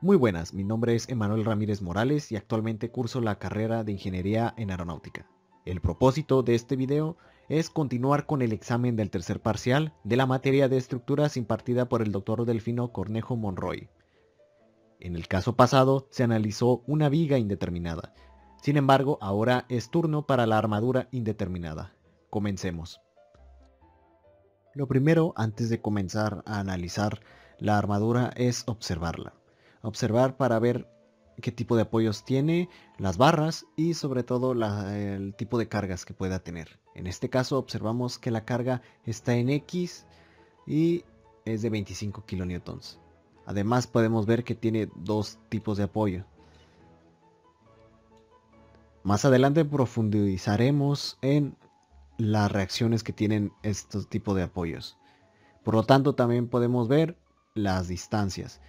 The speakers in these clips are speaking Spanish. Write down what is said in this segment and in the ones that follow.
Muy buenas, mi nombre es Emanuel Ramírez Morales y actualmente curso la carrera de Ingeniería en Aeronáutica. El propósito de este video es continuar con el examen del tercer parcial de la materia de estructuras impartida por el Dr. Delfino Cornejo Monroy. En el caso pasado se analizó una viga indeterminada. Sin embargo, ahora es turno para la armadura indeterminada. Comencemos. Lo primero, antes de comenzar a analizar la armadura, es observarla. Observar para ver qué tipo de apoyos tiene, las barras y sobre todo el tipo de cargas que pueda tener. En este caso observamos que la carga está en X y es de 25 kilonewtons. Además podemos ver que tiene dos tipos de apoyo. Más adelante profundizaremos en las reacciones que tienen estos tipos de apoyos. Por lo tanto, también podemos ver las distancias,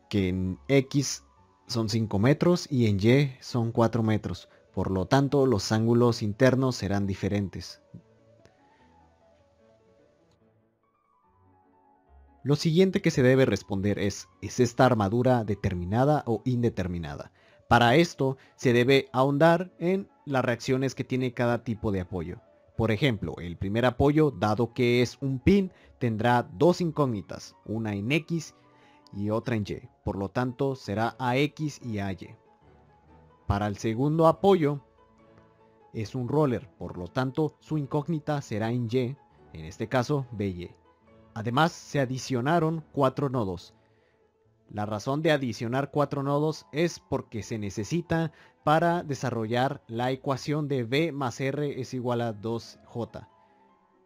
que en X son 5 metros y en Y son 4 metros. Por lo tanto, los ángulos internos serán diferentes. Lo siguiente que se debe responder ¿es esta armadura determinada o indeterminada? Para esto se debe ahondar en las reacciones que tiene cada tipo de apoyo. Por ejemplo, el primer apoyo, dado que es un pin, tendrá dos incógnitas, una en X y otra en Y. Por lo tanto, será AX y AY. Para el segundo apoyo, es un roller, por lo tanto, su incógnita será en Y, en este caso BY. Además, se adicionaron 4 nodos. La razón de adicionar 4 nodos es porque se necesita para desarrollar la ecuación de B más R es igual a 2J.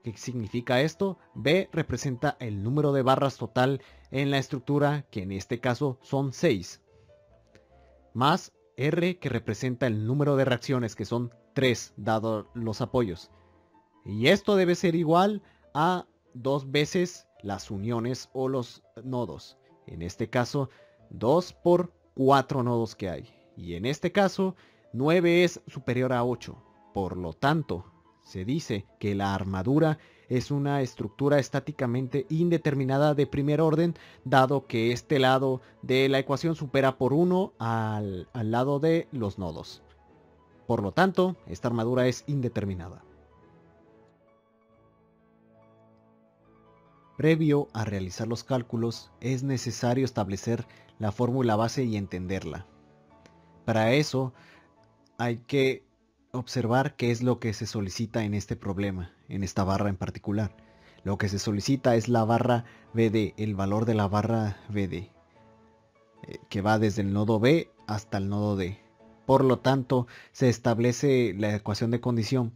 ¿Qué significa esto? B representa el número de barras total en la estructura, que en este caso son 6, más R, que representa el número de reacciones, que son 3, dado los apoyos. Y esto debe ser igual a 2 veces las uniones o los nodos. En este caso, 2 por 4 nodos que hay. Y en este caso, 9 es superior a 8. Por lo tanto, se dice que la armadura es una estructura estáticamente indeterminada de primer orden, dado que este lado de la ecuación supera por 1 al lado de los nodos. Por lo tanto, esta armadura es indeterminada. Previo a realizar los cálculos, es necesario establecer la fórmula base y entenderla. Para eso, hay que observar qué es lo que se solicita en este problema, en esta barra en particular. Lo que se solicita es la barra BD, el valor de la barra BD, que va desde el nodo B hasta el nodo D. Por lo tanto, se establece la ecuación de condición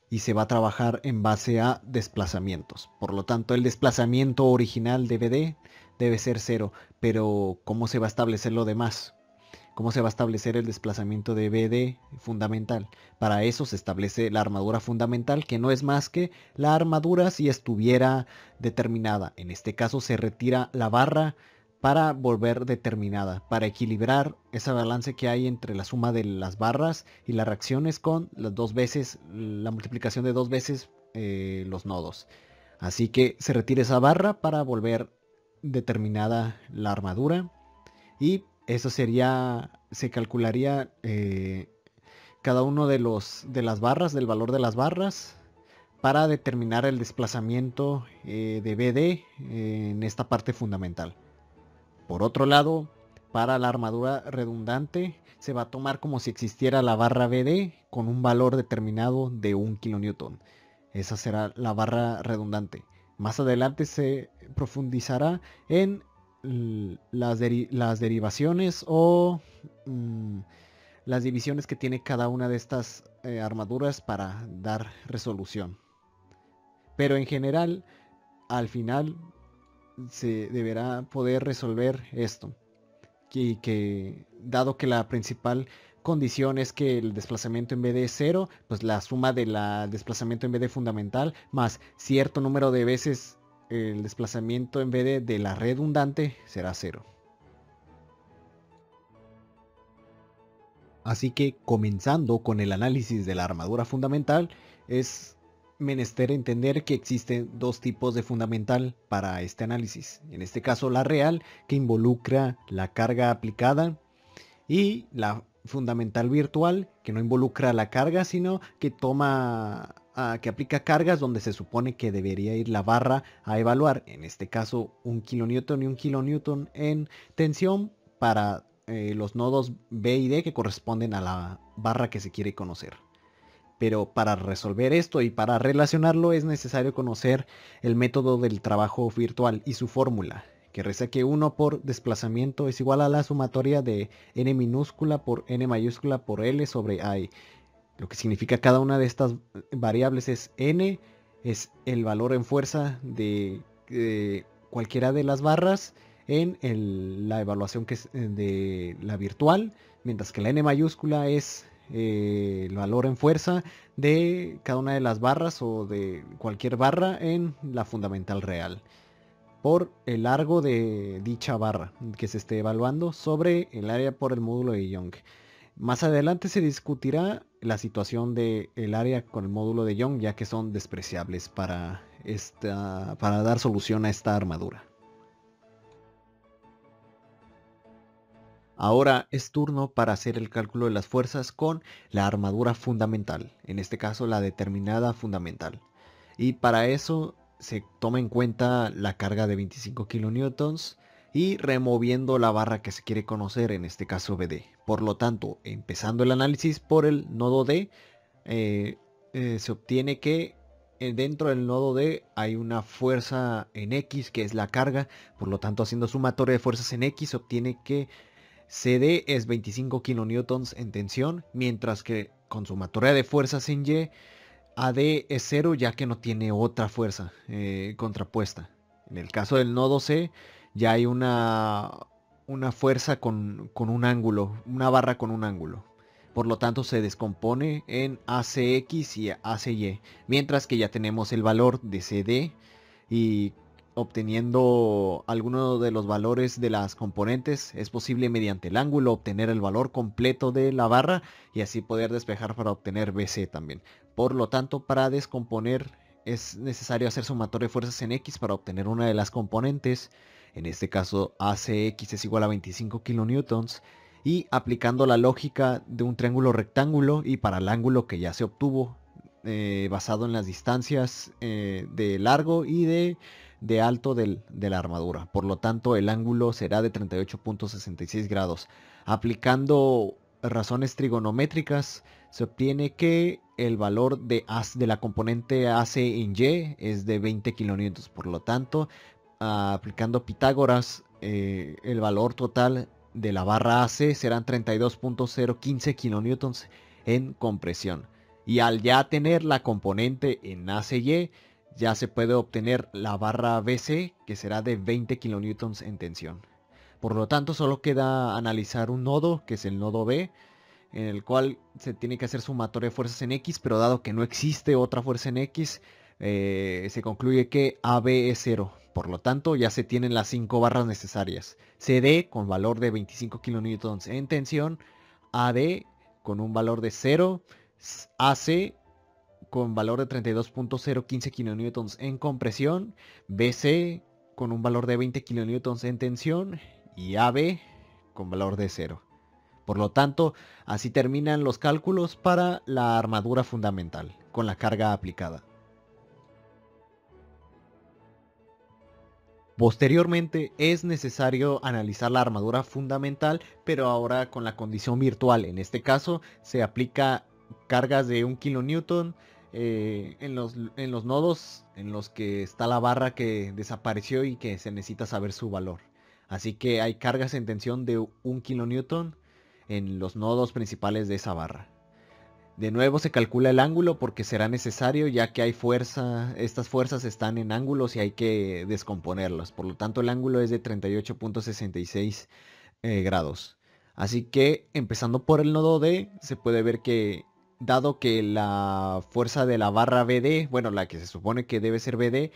y se va a trabajar en base a desplazamientos. Por lo tanto, el desplazamiento original de BD debe ser 0, pero ¿cómo se va a establecer lo demás? ¿Cómo se va a establecer el desplazamiento de BD fundamental? Para eso se establece la armadura fundamental, que no es más que la armadura si estuviera determinada. En este caso se retira la barra para volver determinada, para equilibrar ese balance que hay entre la suma de las barras y las reacciones con las dos veces, la multiplicación de dos veces los nodos. Así que se retira esa barra para volver determinada la armadura y eso sería, se calcularía cada uno de las barras, del valor de las barras, para determinar el desplazamiento de BD en esta parte fundamental. Por otro lado, para la armadura redundante, se va a tomar como si existiera la barra BD con un valor determinado de 1 kilonewton. Esa será la barra redundante. Más adelante se profundizará en las derivaciones o las divisiones que tiene cada una de estas armaduras para dar resolución. Pero en general, al final, se deberá poder resolver esto. Que dado que la principal condición es que el desplazamiento en BD es 0, pues la suma del desplazamiento en BD fundamental más cierto número de veces el desplazamiento en BD de la redundante será 0. Así que comenzando con el análisis de la armadura fundamental, es menester entender que existen dos tipos de fundamental para este análisis. En este caso, la real, que involucra la carga aplicada, y la fundamental virtual, que no involucra la carga, sino que que aplica cargas donde se supone que debería ir la barra a evaluar, en este caso 1 kilonewton y 1 kilonewton en tensión para los nodos B y D que corresponden a la barra que se quiere conocer. Pero para resolver esto y para relacionarlo es necesario conocer el método del trabajo virtual y su fórmula, que reza que 1 por desplazamiento es igual a la sumatoria de n minúscula por n mayúscula por L sobre I. Lo que significa cada una de estas variables es n, es el valor en fuerza de cualquiera de las barras en la evaluación de la virtual, mientras que la n mayúscula es el valor en fuerza de cada una de las barras o de cualquier barra en la fundamental real, por el largo de dicha barra que se esté evaluando sobre el área por el módulo de Young. Más adelante se discutirá la situación del área con el módulo de Young, ya que son despreciables para dar solución a esta armadura. Ahora es turno para hacer el cálculo de las fuerzas con la armadura fundamental, en este caso la determinada fundamental. Y para eso se toma en cuenta la carga de 25 kilonewtons y removiendo la barra que se quiere conocer, en este caso BD. Por lo tanto, empezando el análisis por el nodo D, se obtiene que dentro del nodo D hay una fuerza en X que es la carga. Por lo tanto, haciendo sumatoria de fuerzas en X se obtiene que CD es 25 kilonewtons en tensión, mientras que con sumatoria de fuerzas en Y, AD es 0 ya que no tiene otra fuerza contrapuesta. En el caso del nodo C ya hay una fuerza con un ángulo, una barra con un ángulo. Por lo tanto se descompone en ACX y ACY, mientras que ya tenemos el valor de CD y obteniendo alguno de los valores de las componentes es posible mediante el ángulo obtener el valor completo de la barra y así poder despejar para obtener BC también. Por lo tanto, para descomponer es necesario hacer sumatoria de fuerzas en X para obtener una de las componentes. En este caso ACX es igual a 25 kilonewtons. Y aplicando la lógica de un triángulo rectángulo y para el ángulo que ya se obtuvo basado en las distancias de largo y de alto de la armadura. Por lo tanto, el ángulo será de 38.66 grados. Aplicando razones trigonométricas, se obtiene que el valor de la componente AC en Y es de 20 kilonewtons. Por lo tanto, aplicando Pitágoras, el valor total de la barra AC serán 32.015 kilonewtons en compresión. Y al ya tener la componente en ACY, ya se puede obtener la barra BC, que será de 20 kilonewtons en tensión. Por lo tanto, solo queda analizar un nodo, que es el nodo B, en el cual se tiene que hacer sumatoria de fuerzas en X, pero dado que no existe otra fuerza en X, se concluye que AB es 0. Por lo tanto, ya se tienen las 5 barras necesarias. CD con valor de 25 kilonewtons en tensión, AD con un valor de 0, AC con valor de 32.015 kilonewtons en compresión, BC con un valor de 20 kilonewtons en tensión y AB con valor de 0. Por lo tanto, así terminan los cálculos para la armadura fundamental con la carga aplicada. Posteriormente es necesario analizar la armadura fundamental, pero ahora con la condición virtual. En este caso se aplica cargas de 1 kilonewton en los nodos en los que está la barra que desapareció y que se necesita saber su valor. Así que hay cargas en tensión de 1 kilonewton en los nodos principales de esa barra. De nuevo se calcula el ángulo porque será necesario ya que hay fuerza, estas fuerzas están en ángulos y hay que descomponerlas. Por lo tanto el ángulo es de 38.66 grados. Así que empezando por el nodo D se puede ver que dado que la fuerza de la barra BD, bueno la que se supone que debe ser BD,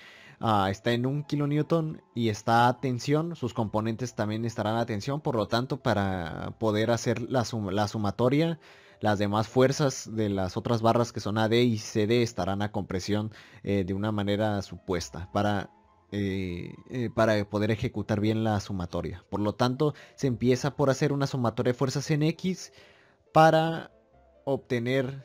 está en 1 kilonewton y está a tensión, sus componentes también estarán a tensión. Por lo tanto para poder hacer la sumatoria Las demás fuerzas de las otras barras que son AD y CD estarán a compresión de una manera supuesta para poder ejecutar bien la sumatoria. Por lo tanto, se empieza por hacer una sumatoria de fuerzas en X para obtener,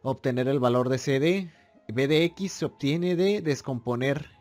obtener el valor de CD. B de X se obtiene de descomponer,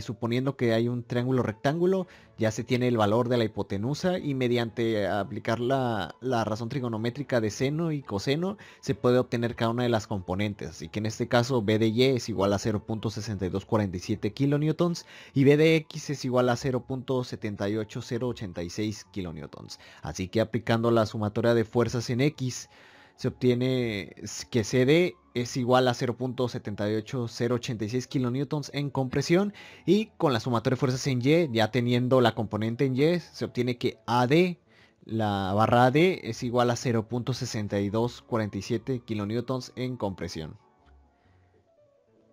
suponiendo que hay un triángulo rectángulo, ya se tiene el valor de la hipotenusa y mediante aplicar la razón trigonométrica de seno y coseno se puede obtener cada una de las componentes. Así que en este caso B de Y es igual a 0.6247 kilonewtons y B de X es igual a 0.78086 kilonewtons. Así que aplicando la sumatoria de fuerzas en X se obtiene que CD es igual a 0.78086 kilonewtons en compresión, y con la sumatoria de fuerzas en Y, ya teniendo la componente en Y, se obtiene que AD, la barra AD, es igual a 0.6247 kilonewtons en compresión.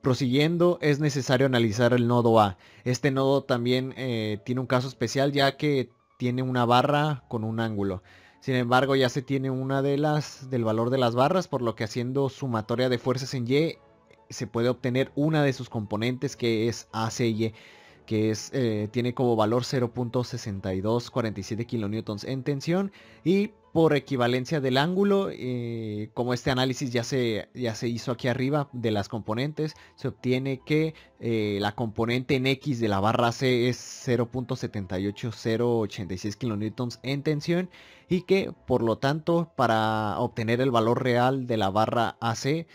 Prosiguiendo, es necesario analizar el nodo A. Este nodo también tiene un caso especial, ya que tiene una barra con un ángulo. Sin embargo, ya se tiene una del valor de las barras, por lo que haciendo sumatoria de fuerzas en Y se puede obtener una de sus componentes, que es ACY, que tiene como valor 0.6247 kilonewtons en tensión, y por equivalencia del ángulo, como este análisis ya se hizo aquí arriba de las componentes, se obtiene que la componente en X de la barra C es 0.78086 kilonewtons en tensión, y que por lo tanto, para obtener el valor real de la barra AC,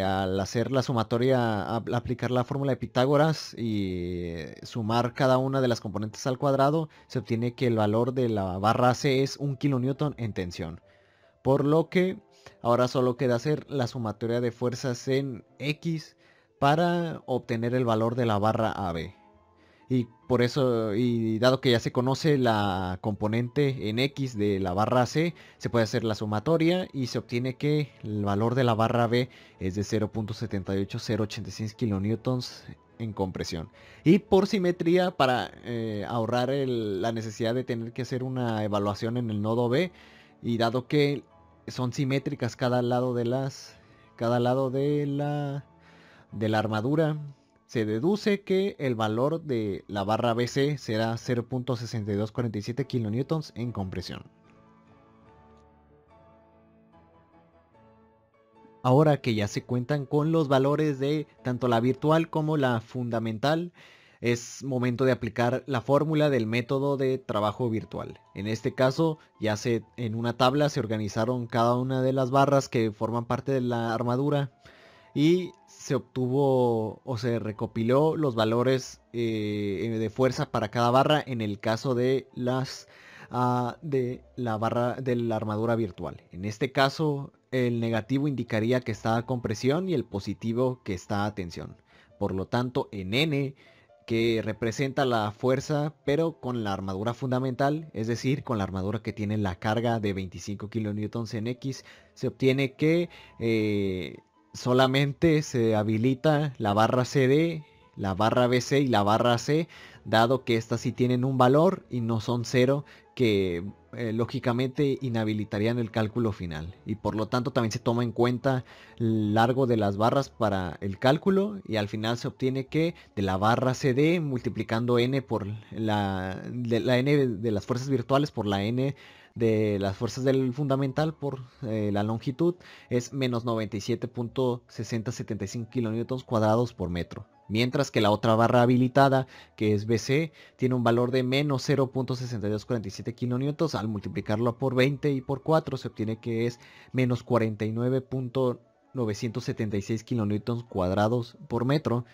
al hacer la sumatoria, aplicar la fórmula de Pitágoras y sumar cada una de las componentes al cuadrado, se obtiene que el valor de la barra C es 1 kilonewton en tensión. Por lo que ahora solo queda hacer la sumatoria de fuerzas en X para obtener el valor de la barra AB. Y por eso, y dado que ya se conoce la componente en X de la barra C, se puede hacer la sumatoria y se obtiene que el valor de la barra B es de 0.78086 kilonewtons en compresión. Y por simetría, para ahorrar la necesidad de tener que hacer una evaluación en el nodo B, y dado que son simétricas cada lado de la armadura, se deduce que el valor de la barra BC será 0.6247 kilonewtons en compresión. Ahora que ya se cuentan con los valores de tanto la virtual como la fundamental, es momento de aplicar la fórmula del método de trabajo virtual. En este caso, en una tabla se organizaron cada una de las barras que forman parte de la armadura, y se obtuvo o se recopiló los valores de fuerza para cada barra en el caso de de la barra de la armadura virtual. En este caso, el negativo indicaría que está a compresión y el positivo que está a tensión. Por lo tanto, en N, que representa la fuerza pero con la armadura fundamental, es decir, con la armadura que tiene la carga de 25 kilonewtons en X, se obtiene que solamente se habilita la barra CD, la barra BC y la barra C, dado que estas sí tienen un valor y no son cero, que lógicamente inhabilitarían el cálculo final. Y por lo tanto también se toma en cuenta el largo de las barras para el cálculo, y al final se obtiene que de la barra CD, multiplicando n por la n de las fuerzas virtuales por la n de las fuerzas del fundamental por la longitud, es menos 97.6075 kilonewtons cuadrados por metro. Mientras que la otra barra habilitada, que es BC, tiene un valor de menos 0.6247 kilonewtons. Al multiplicarlo por 20 y por 4 se obtiene que es menos 49.976 kilonewtons cuadrados por metro.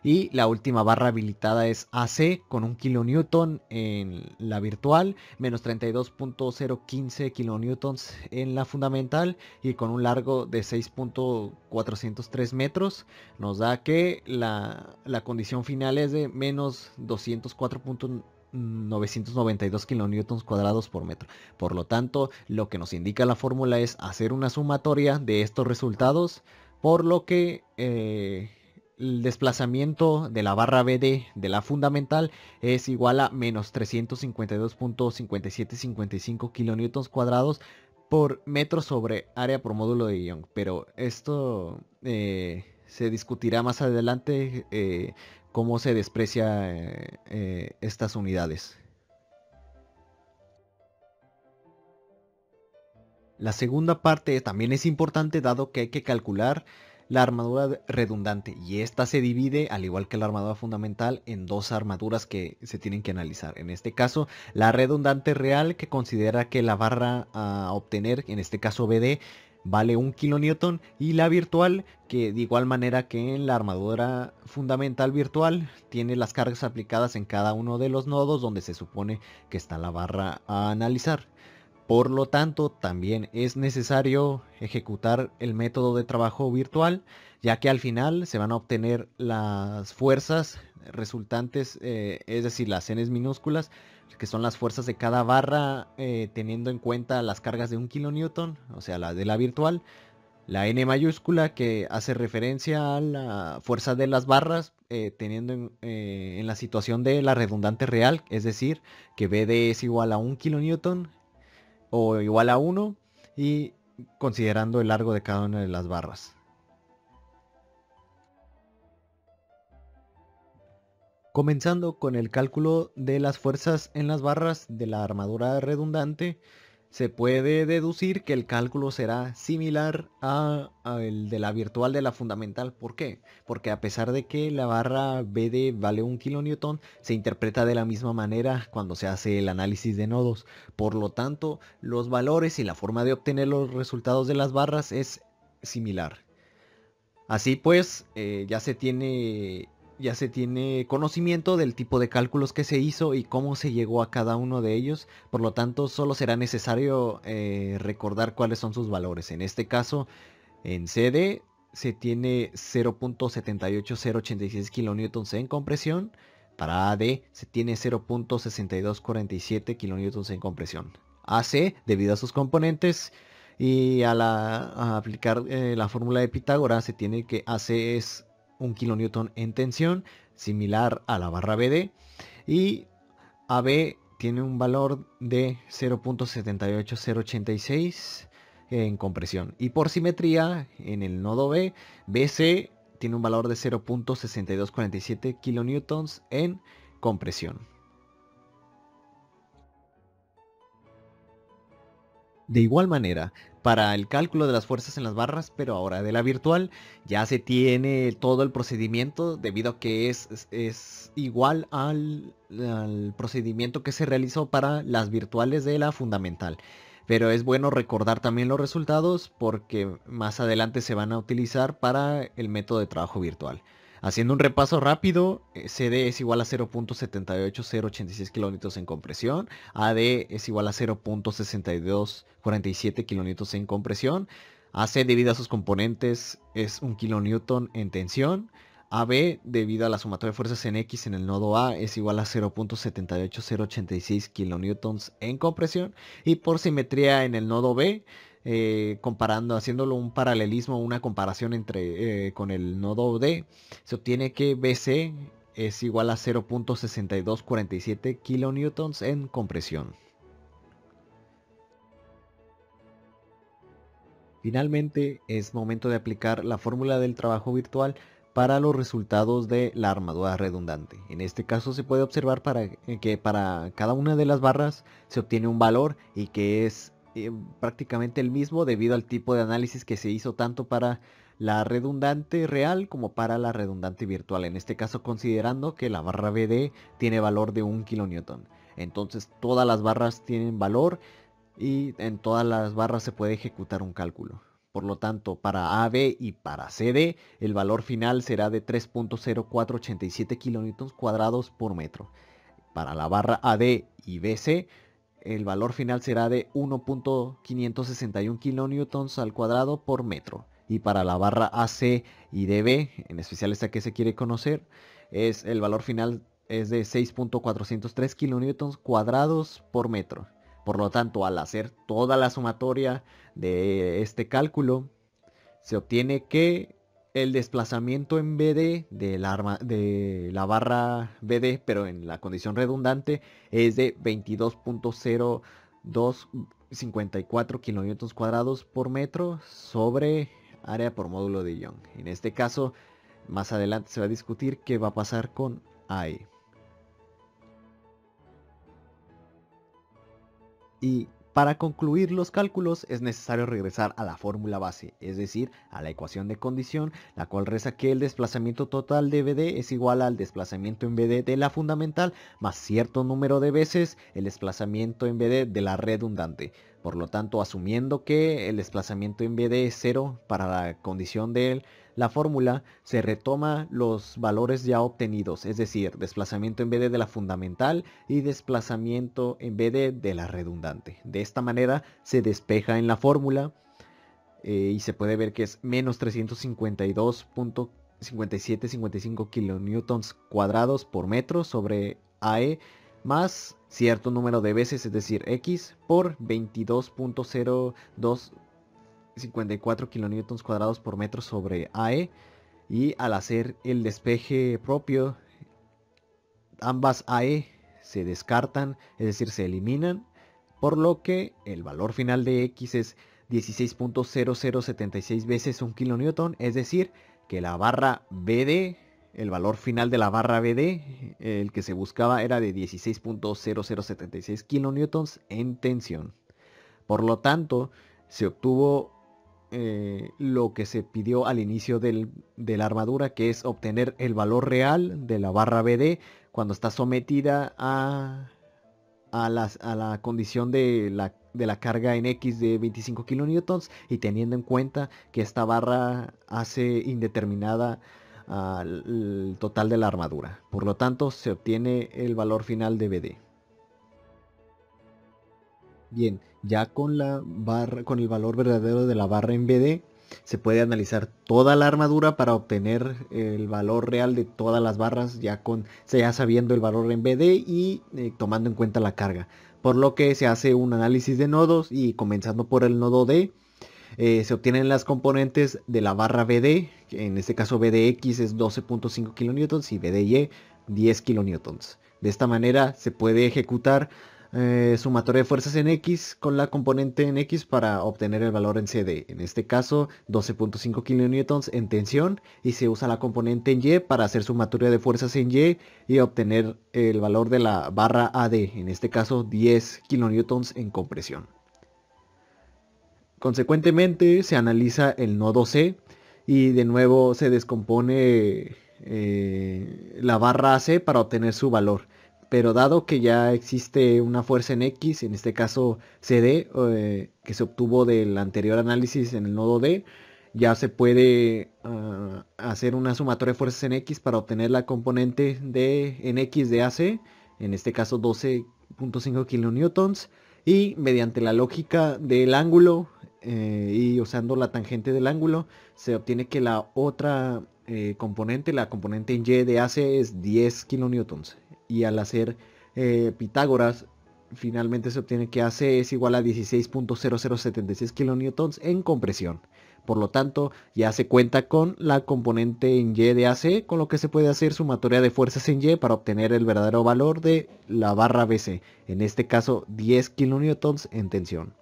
Y la última barra habilitada es AC con 1 kilonewton en la virtual, menos 32.015 kilonewtons en la fundamental, y con un largo de 6.403 metros. Nos da que la condición final es de menos 204.992 kilonewtons cuadrados por metro. Por lo tanto, lo que nos indica la fórmula es hacer una sumatoria de estos resultados, por lo que el desplazamiento de la barra BD de la fundamental es igual a menos 352.5755 kilonewtons cuadrados por metro sobre área por módulo de Young, pero esto se discutirá más adelante cómo se desprecia estas unidades. La segunda parte también es importante dado que hay que calcular la armadura redundante y esta se divide, al igual que la armadura fundamental, en dos armaduras que se tienen que analizar. En este caso, la redundante real, que considera que la barra a obtener, en este caso BD, vale 1 kN, y la virtual, que de igual manera que en la armadura fundamental virtual, tiene las cargas aplicadas en cada uno de los nodos donde se supone que está la barra a analizar. Por lo tanto, también es necesario ejecutar el método de trabajo virtual, ya que al final se van a obtener las fuerzas resultantes, es decir, las Ns minúsculas, que son las fuerzas de cada barra, teniendo en cuenta las cargas de 1 kN, o sea, la de la virtual, la N mayúscula, que hace referencia a la fuerza de las barras, teniendo en la situación de la redundante real, es decir, que BD es igual a 1 kN o igual a 1, y considerando el largo de cada una de las barras. Comenzando con el cálculo de las fuerzas en las barras de la armadura redundante, se puede deducir que el cálculo será similar al de la virtual de la fundamental. ¿Por qué? Porque a pesar de que la barra BD vale 1 kN, se interpreta de la misma manera cuando se hace el análisis de nodos. Por lo tanto, los valores y la forma de obtener los resultados de las barras es similar. Así pues, ya se tiene conocimiento del tipo de cálculos que se hizo y cómo se llegó a cada uno de ellos. Por lo tanto, solo será necesario recordar cuáles son sus valores. En este caso, en CD se tiene 0.78086 kN en compresión. Para AD se tiene 0.6247 kN en compresión. AC, debido a sus componentes, y a aplicar la fórmula de Pitágoras, se tiene que AC es 1 kN en tensión, similar a la barra BD, y AB tiene un valor de 0.78086 en compresión. Y por simetría, en el nodo B, BC tiene un valor de 0.6247 kN en compresión. De igual manera, para el cálculo de las fuerzas en las barras, pero ahora de la virtual, ya se tiene todo el procedimiento debido a que es igual al procedimiento que se realizó para las virtuales de la fundamental. Pero es bueno recordar también los resultados porque más adelante se van a utilizar para el método de trabajo virtual. Haciendo un repaso rápido, CD es igual a 0.78086 kN en compresión, AD es igual a 0.6247 kN en compresión, AC debido a sus componentes es 1 kN en tensión, AB debido a la sumatoria de fuerzas en X en el nodo A es igual a 0.78086 kN en compresión, y por simetría en el nodo B, haciéndolo un paralelismo, una comparación con el nodo D, se obtiene que BC es igual a 0.6247 kN en compresión. Finalmente, es momento de aplicar la fórmula del trabajo virtual para los resultados de la armadura redundante. En este caso se puede observar que para cada una de las barras se obtiene un valor y que es prácticamente el mismo debido al tipo de análisis que se hizo tanto para la redundante real como para la redundante virtual. En este caso considerando que la barra BD tiene valor de 1 kN. Entonces todas las barras tienen valor y en todas las barras se puede ejecutar un cálculo. Por lo tanto, para AB y para CD, el valor final será de 3.0487 kN cuadrados por metro. Para la barra AD y BC, el valor final será de 1.561 kN al cuadrado por metro. Y para la barra AC y DB, en especial esta que se quiere conocer, el valor final es de 6.403 kN cuadrados por metro. Por lo tanto, al hacer toda la sumatoria de este cálculo, se obtiene que el desplazamiento en BD de la barra BD, pero en la condición redundante, es de 22.02 54 kilonewtons cuadrados por metro sobre área por módulo de Young. En este caso, más adelante se va a discutir qué va a pasar con AE. Y para concluir los cálculos es necesario regresar a la fórmula base, es decir, a la ecuación de condición, la cual reza que el desplazamiento total de BD es igual al desplazamiento en BD de la fundamental más cierto número de veces el desplazamiento en BD de la redundante. Por lo tanto, asumiendo que el desplazamiento en BD es 0 para la condición de la fórmula, se retoma los valores ya obtenidos, es decir, desplazamiento en BD de la fundamental y desplazamiento en BD de la redundante. De esta manera se despeja en la fórmula y se puede ver que es menos 352.5755 kilonewtons cuadrados por metro sobre AE más cierto número de veces, es decir, X por 22.0254 kilonewtons cuadrados por metro sobre AE. Y al hacer el despeje propio, ambas AE se descartan, es decir, se eliminan, por lo que el valor final de X es 16.0076 veces un kilonewton, es decir, que la barra BD, el valor final de la barra BD, el que se buscaba era de 16.0076 kilonewtons en tensión. Por lo tanto, se obtuvo lo que se pidió al inicio de la armadura, que es obtener el valor real de la barra BD cuando está sometida a la condición de la carga en X de 25 kilonewtons y teniendo en cuenta que esta barra hace indeterminada el total de la armadura. Por lo tanto, se obtiene el valor final de BD. Bien, ya con la barra, con el valor verdadero de la barra en BD, se puede analizar toda la armadura para obtener el valor real de todas las barras, ya sabiendo el valor en BD y tomando en cuenta la carga. Por lo que se hace un análisis de nodos y comenzando por el nodo D, se obtienen las componentes de la barra BD, que en este caso BDX es 12.5 kilonewtons y BDY 10 kilonewtons. De esta manera se puede ejecutar sumatoria de fuerzas en X con la componente en X para obtener el valor en CD. En este caso 12.5 kilonewtons en tensión y se usa la componente en Y para hacer sumatoria de fuerzas en Y y obtener el valor de la barra AD. En este caso 10 kilonewtons en compresión. Consecuentemente se analiza el nodo C y de nuevo se descompone la barra AC para obtener su valor. Pero dado que ya existe una fuerza en X, en este caso CD, que se obtuvo del anterior análisis en el nodo D, ya se puede hacer una sumatoria de fuerzas en X para obtener la componente en X de AC, en este caso 12.5 kilonewtons, y mediante la lógica del ángulo y usando la tangente del ángulo, se obtiene que la otra componente, la componente en Y de AC es 10 kilonewtons. Y al hacer Pitágoras, finalmente se obtiene que AC es igual a 16.0076 kilonewtons en compresión. Por lo tanto, ya se cuenta con la componente en Y de AC, con lo que se puede hacer sumatoria de fuerzas en Y para obtener el verdadero valor de la barra BC, en este caso 10 kilonewtons en tensión.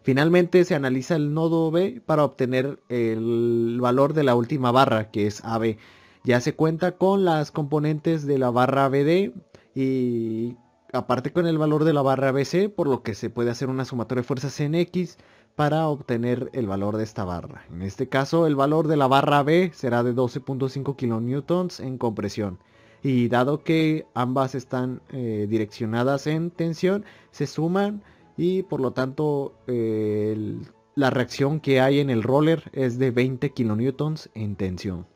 Finalmente se analiza el nodo B para obtener el valor de la última barra, que es AB. Ya se cuenta con las componentes de la barra BD y aparte con el valor de la barra BC, por lo que se puede hacer una sumatoria de fuerzas en X para obtener el valor de esta barra. En este caso, el valor de la barra B será de 12.5 kilonewtons en compresión. Y dado que ambas están direccionadas en tensión, se suman y por lo tanto la reacción que hay en el roller es de 20 kilonewtons en tensión.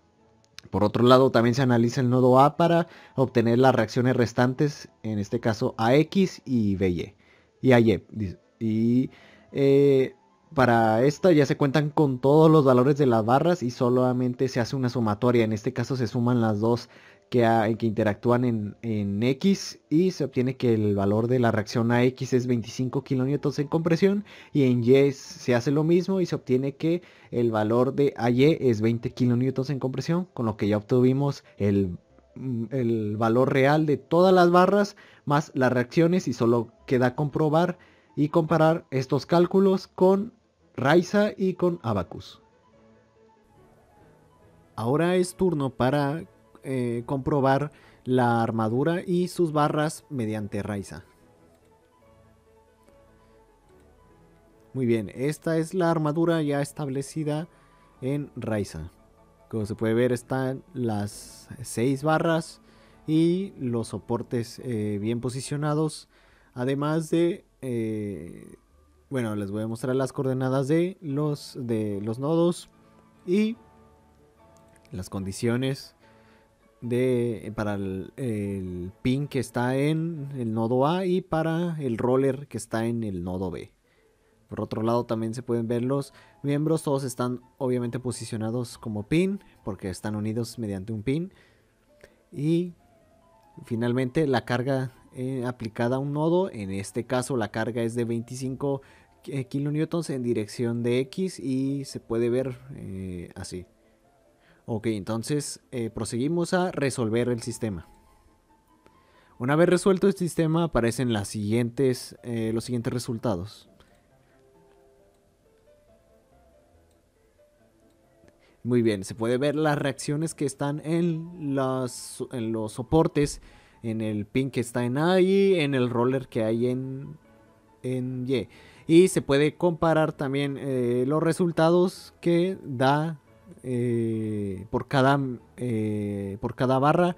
Por otro lado, también se analiza el nodo A para obtener las reacciones restantes, en este caso AX y BY y AY. Y para esta ya se cuentan con todos los valores de las barras y solamente se hace una sumatoria. En este caso se suman las dos que interactúan en X y se obtiene que el valor de la reacción AX es 25 kilonewtons en compresión y en Y se hace lo mismo y se obtiene que el valor de AY es 20 kilonewtons en compresión, con lo que ya obtuvimos el valor real de todas las barras más las reacciones y solo queda comprobar y comparar estos cálculos con Raiza y con Abacus. Ahora es turno para comprobar la armadura y sus barras mediante Raiza. Muy bien, esta es la armadura ya establecida en Raiza. Como se puede ver, están las 6 barras y los soportes bien posicionados. Además de, bueno, les voy a mostrar las coordenadas de los nodos y las condiciones para el pin que está en el nodo A y para el roller que está en el nodo B. Por otro lado también se pueden ver los miembros, todos están obviamente posicionados como pin porque están unidos mediante un pin. Y finalmente la carga aplicada a un nodo, en este caso la carga es de 25 kilonewtons en dirección de X y se puede ver así. Ok, entonces proseguimos a resolver el sistema. Una vez resuelto el sistema aparecen los siguientes resultados. Muy bien, se puede ver las reacciones que están en los soportes, en el pin que está en A y en el roller que hay en Y. Y se puede comparar también los resultados que da por cada barra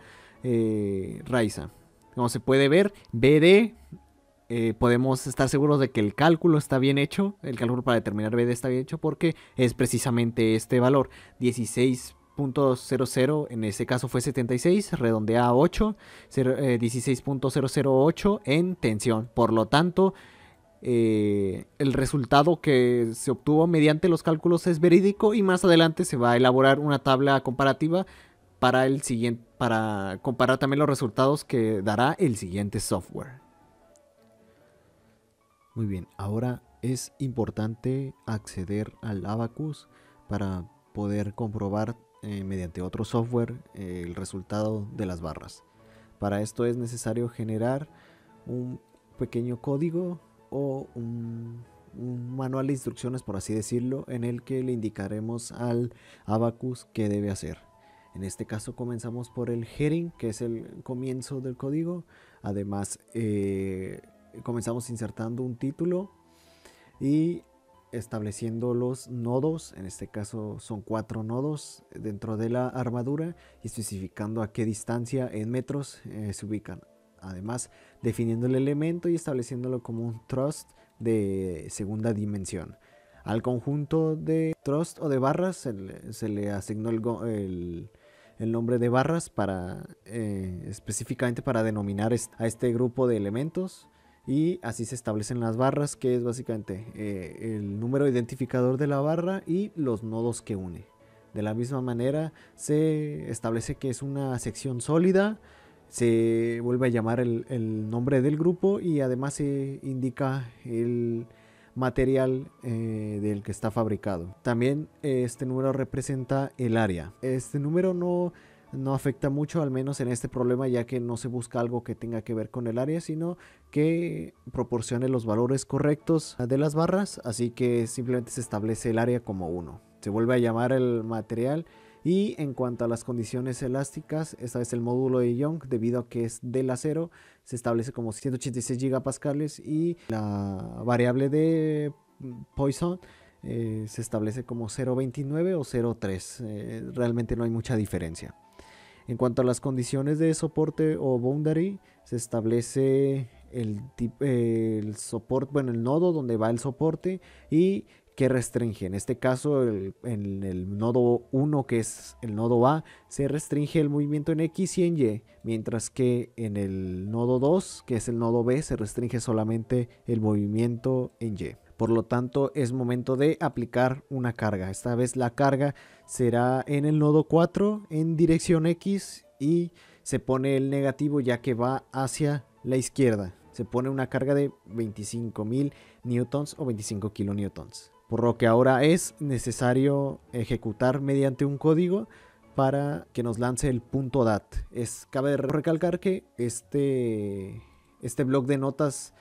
Raiza. Como se puede ver, BD, podemos estar seguros de que el cálculo está bien hecho. El cálculo para determinar BD está bien hecho porque es precisamente este valor, 16.00, en ese caso fue 76, redondea a 8, 16.008 en tensión. Por lo tanto, el resultado que se obtuvo mediante los cálculos es verídico y más adelante se va a elaborar una tabla comparativa para comparar también los resultados que dará el siguiente software. Muy bien, ahora es importante acceder al Abacus para poder comprobar mediante otro software el resultado de las barras. Para esto es necesario generar un pequeño código o un manual de instrucciones, por así decirlo, en el que le indicaremos al Abacus qué debe hacer. En este caso comenzamos por el heading, que es el comienzo del código. Además, comenzamos insertando un título y estableciendo los nodos. En este caso son 4 nodos dentro de la armadura y especificando a qué distancia en metros se ubican. Además, definiendo el elemento y estableciéndolo como un thrust de segunda dimensión. Al conjunto de thrust o de barras se le asignó el nombre de barras específicamente para denominar a este grupo de elementos. Y así se establecen las barras, que es básicamente el número identificador de la barra y los nodos que une. De la misma manera se establece que es una sección sólida, se vuelve a llamar el nombre del grupo y además se indica el material del que está fabricado. También este número representa el área. Este número no afecta mucho, al menos en este problema, ya que no se busca algo que tenga que ver con el área, sino que proporcione los valores correctos de las barras, así que simplemente se establece el área como 1. Se vuelve a llamar el material. Y en cuanto a las condiciones elásticas, esta es el módulo de Young, debido a que es del acero, se establece como 186 gigapascales y la variable de Poisson se establece como 0.29 o 0.3. Realmente no hay mucha diferencia. En cuanto a las condiciones de soporte o boundary, se establece el soporte, bueno, el nodo donde va el soporte y que restringe. En este caso, en el nodo 1, que es el nodo A, se restringe el movimiento en X y en Y, mientras que en el nodo 2, que es el nodo B, se restringe solamente el movimiento en Y. Por lo tanto, es momento de aplicar una carga. Esta vez la carga será en el nodo 4 en dirección X y se pone el negativo ya que va hacia la izquierda. Se pone una carga de 25.000 newtons o 25 kilonewtons. Por lo que ahora es necesario ejecutar mediante un código para que nos lance el punto DAT. Cabe recalcar que este bloc de notas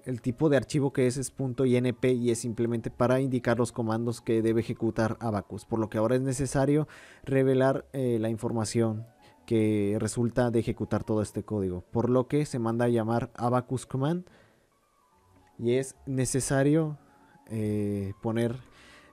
El tipo de archivo que es .inp y es simplemente para indicar los comandos que debe ejecutar Abacus, por lo que ahora es necesario revelar la información que resulta de ejecutar todo este código, por lo que se manda a llamar Abacus command y es necesario poner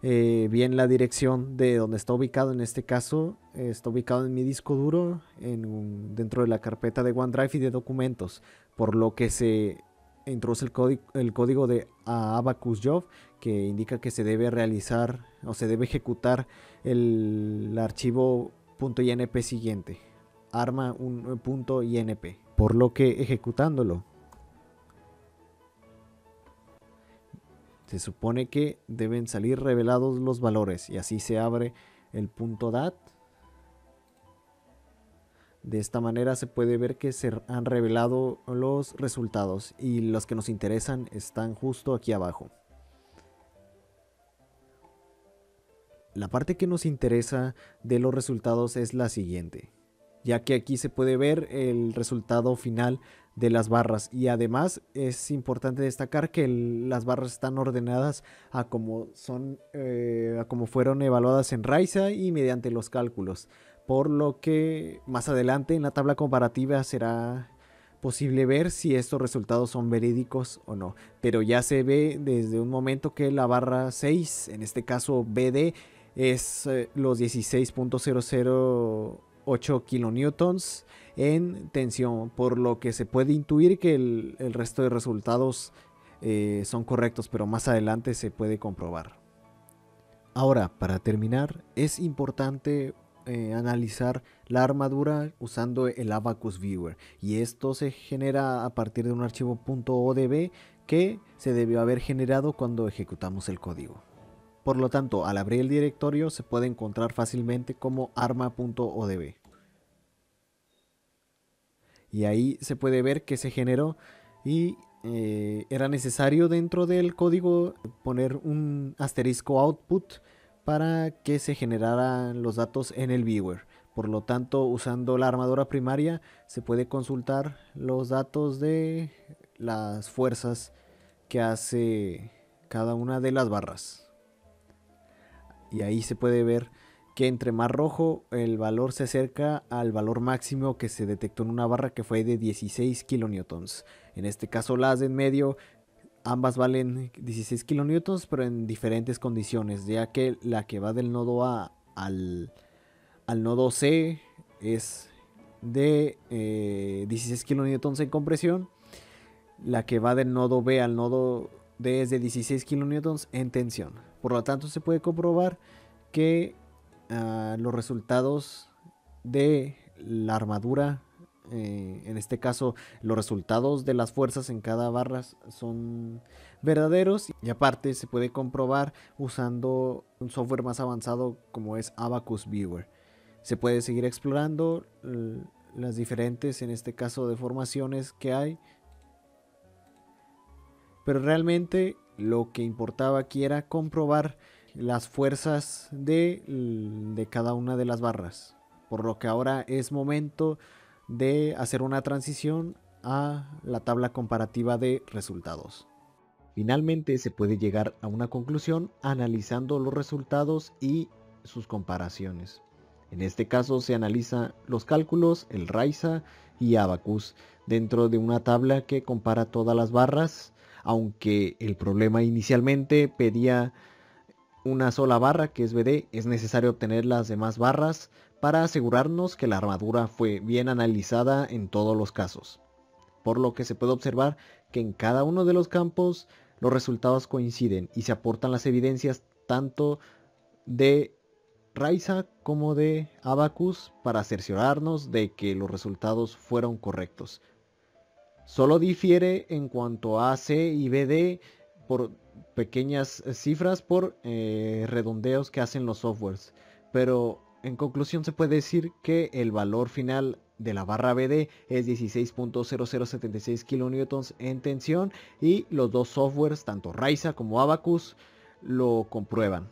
bien la dirección de donde está ubicado. En este caso está ubicado en mi disco duro dentro de la carpeta de OneDrive y de documentos, por lo que se introduce el código de Abacus Job, que indica que se debe realizar o se debe ejecutar el archivo .inp siguiente, arma un .inp, por lo que ejecutándolo se supone que deben salir revelados los valores y así se abre el .dat. De esta manera se puede ver que se han revelado los resultados y los que nos interesan están justo aquí abajo. La parte que nos interesa de los resultados es la siguiente, ya que aquí se puede ver el resultado final de las barras y además es importante destacar que las barras están ordenadas a como fueron evaluadas en Raiza y mediante los cálculos, por lo que más adelante en la tabla comparativa será posible ver si estos resultados son verídicos o no, pero ya se ve desde un momento que la barra 6, en este caso BD, es los 16.008 kilonewtons en tensión, por lo que se puede intuir que el resto de resultados son correctos, pero más adelante se puede comprobar. Ahora, para terminar, es importante analizar la armadura usando el Abacus Viewer, y esto se genera a partir de un archivo .odb que se debió haber generado cuando ejecutamos el código. Por lo tanto, al abrir el directorio se puede encontrar fácilmente como arma.odb. Y ahí se puede ver que se generó y era necesario dentro del código poner un asterisco output para que se generaran los datos en el viewer. Por lo tanto, usando la armadura primaria se puede consultar los datos de las fuerzas que hace cada una de las barras. Y ahí se puede ver que entre más rojo el valor se acerca al valor máximo que se detectó en una barra, que fue de 16 kilonewtons. En este caso las de en medio ambas valen 16 kilonewtons, pero en diferentes condiciones, ya que la que va del nodo A al nodo C es de 16 kilonewtons en compresión. La que va del nodo B al nodo D es de 16 kilonewtons en tensión. Por lo tanto, se puede comprobar que los resultados de la armadura, en este caso los resultados de las fuerzas en cada barra son verdaderos, y aparte se puede comprobar usando un software más avanzado como es Abacus Viewer. Se puede seguir explorando las diferentes, en este caso, deformaciones que hay, pero realmente lo que importaba aquí era comprobar las fuerzas de cada una de las barras, por lo que ahora es momento de hacer una transición a la tabla comparativa de resultados. Finalmente se puede llegar a una conclusión analizando los resultados y sus comparaciones. En este caso se analiza los cálculos, el Raiza y Abacus dentro de una tabla que compara todas las barras, aunque el problema inicialmente pedía una sola barra, que es BD, es necesario obtener las demás barras para asegurarnos que la armadura fue bien analizada en todos los casos. Por lo que se puede observar que en cada uno de los campos los resultados coinciden y se aportan las evidencias tanto de Raiza como de Abacus para cerciorarnos de que los resultados fueron correctos. Solo difiere en cuanto a AC y BD por pequeñas cifras, por redondeos que hacen los softwares, pero en conclusión se puede decir que el valor final de la barra BD es 16.0076 kilonewtons en tensión, y los dos softwares, tanto Raiza como Abacus, lo comprueban.